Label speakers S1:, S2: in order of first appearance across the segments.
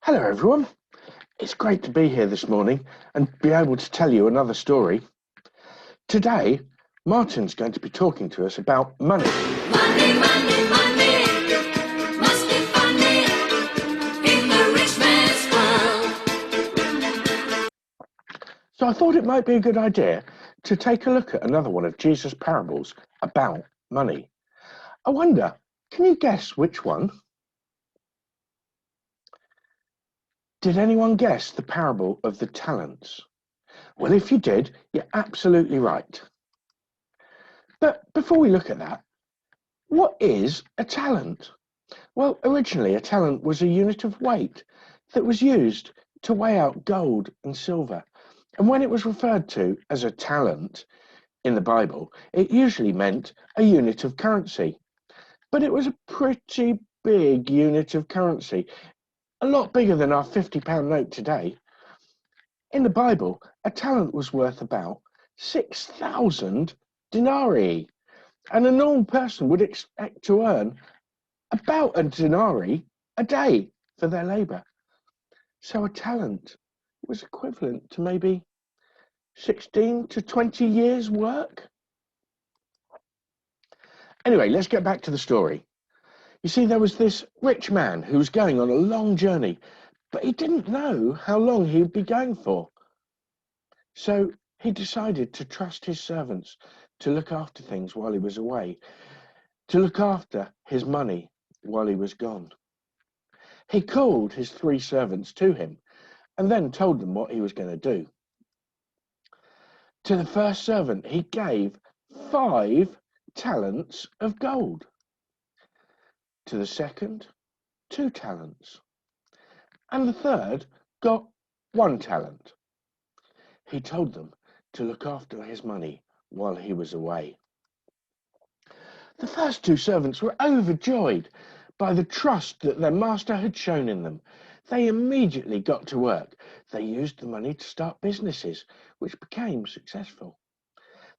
S1: Hello, everyone. It's great to be here this morning and be able to tell you another story. Today, Martin's going to be talking to us about money.
S2: Money, money, money, must be funny in the rich man's world.
S1: So I thought it might be a good idea to take a look at another one of Jesus' parables about money. I wonder, can you guess which one? Did anyone guess the parable of the talents? Well, if you did, you're absolutely right. But before we look at that, what is a talent? Well, originally a talent was a unit of weight that was used to weigh out gold and silver. And when it was referred to as a talent in the Bible, it usually meant a unit of currency. But it was a pretty big unit of currency, a lot bigger than our £50 note today. In the Bible, a talent was worth about 6,000 denarii, and a normal person would expect to earn about a denarii a day for their labour. So a talent was equivalent to maybe 16 to 20 years' work. Anyway, let's get back to the story. You see, there was this rich man who was going on a long journey, but he didn't know how long he would be going for. So he decided to trust his servants to look after things while he was away, to look after his money while he was gone. He called his 3 servants to him and then told them what he was going to do. To the first servant, he gave 5 talents of gold. To the second, 2 talents. And the third got 1 talent. He told them to look after his money while he was away. The first 2 servants were overjoyed by the trust that their master had shown in them. They immediately got to work. They used the money to start businesses, which became successful.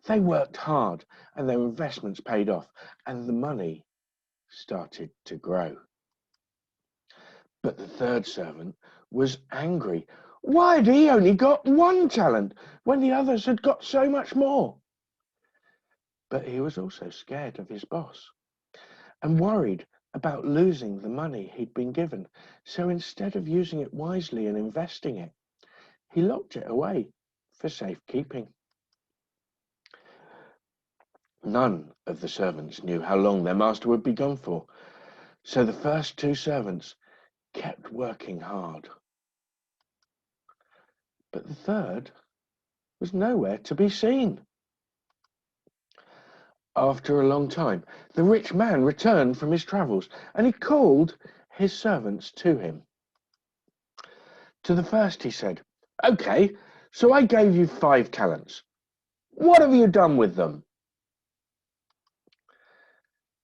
S1: They worked hard and their investments paid off, and the money started to grow. But the third servant was angry. Why had he only got 1 talent when the others had got so much more? But he was also scared of his boss and worried about losing the money he'd been given. So instead of using it wisely and investing it, he locked it away for safekeeping. None of the servants knew how long their master would be gone for, so the first 2 servants kept working hard. But the third was nowhere to be seen. After a long time, the rich man returned from his travels, and he called his servants to him. To the first he said, "Okay, so I gave you 5 talents. What have you done with them?"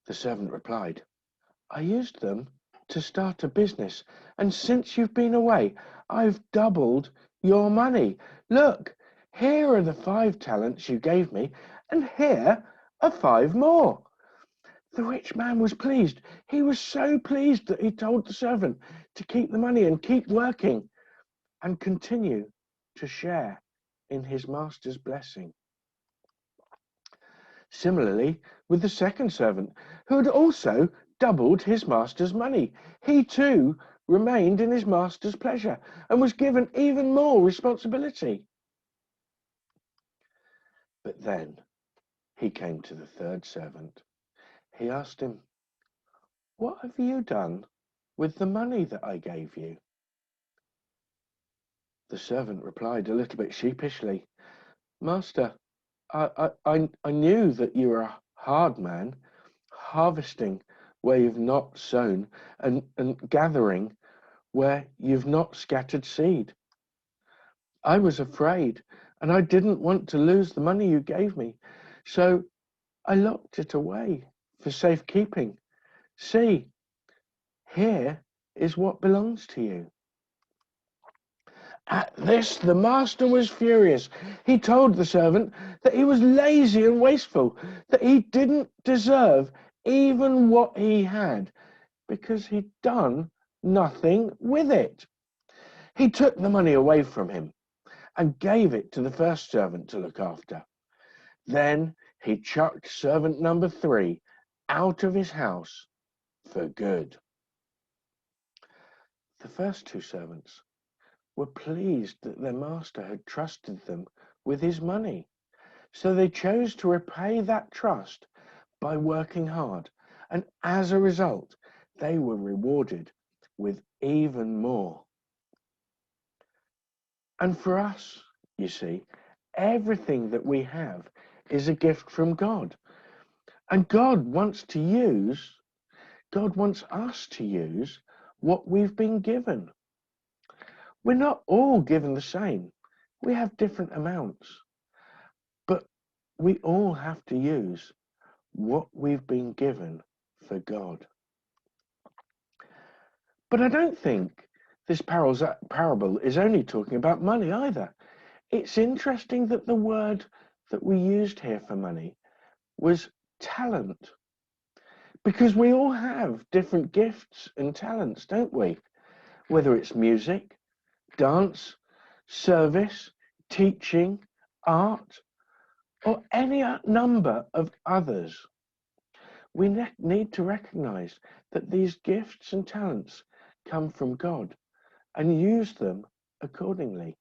S1: The servant replied, "I used them to start a business, and since you've been away, I've doubled your money. Look, here are the 5 talents you gave me, and here are 5 more." The rich man was pleased. He was so pleased that he told the servant to keep the money and keep working and continue to share in his master's blessing. Similarly, with the second servant, who had also doubled his master's money, he too remained in his master's pleasure and was given even more responsibility. But then he came to the third servant. He asked him, "What have you done with the money that I gave you?" The servant replied a little bit sheepishly, "Master, I knew that you were a hard man, harvesting where you've not sown and gathering where you've not scattered seed. I was afraid and I didn't want to lose the money you gave me, so I locked it away for safekeeping. See, here is what belongs to you." At this, the master was furious. He told the servant that he was lazy and wasteful, that he didn't deserve even what he had because he'd done nothing with it. He took the money away from him and gave it to the first servant to look after. Then he chucked servant number 3 out of his house for good. The first 2 servants were pleased that their master had trusted them with his money, so they chose to repay that trust by working hard, and as a result, they were rewarded with even more. And for us, you see, everything that we have is a gift from God. And God wants us to use what we've been given. We're not all given the same. We have different amounts. But we all have to use what we've been given for God. But I don't think this parable is only talking about money either. It's interesting that the word that we used here for money was talent, because we all have different gifts and talents, don't we? Whether it's music, dance, service, teaching, art, or any number of others. We need to recognize that these gifts and talents come from God and use them accordingly.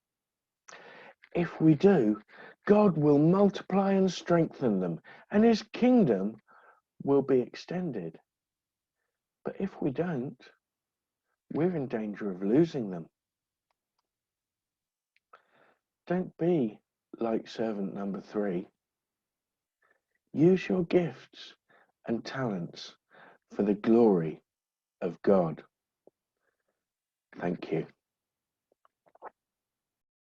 S1: If we do, God will multiply and strengthen them, and his kingdom will be extended. But if we don't, we're in danger of losing them. Don't be like servant number 3. Use your gifts and talents for the glory of God. Thank you.